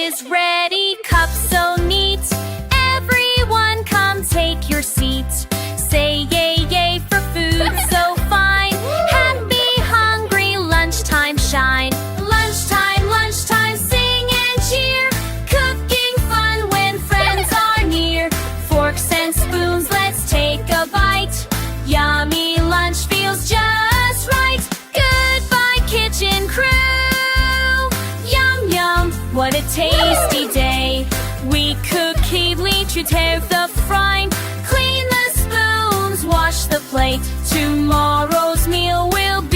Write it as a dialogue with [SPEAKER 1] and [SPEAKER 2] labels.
[SPEAKER 1] is ready, cups so neat. Everyone come take your seat. Say yay, yay for food so fine. Happy, hungry, lunchtime shine. Lunchtime, lunchtime, sing and cheer. Cooking fun when friends are near. Forks and spoons, let's take a bite. Yummy lunch feels just right. Goodbye, kitchen crew. Yum, yum, what a tasty day. We cook heavily to have the frying. Clean the spoons, wash the plate. Tomorrow's meal will be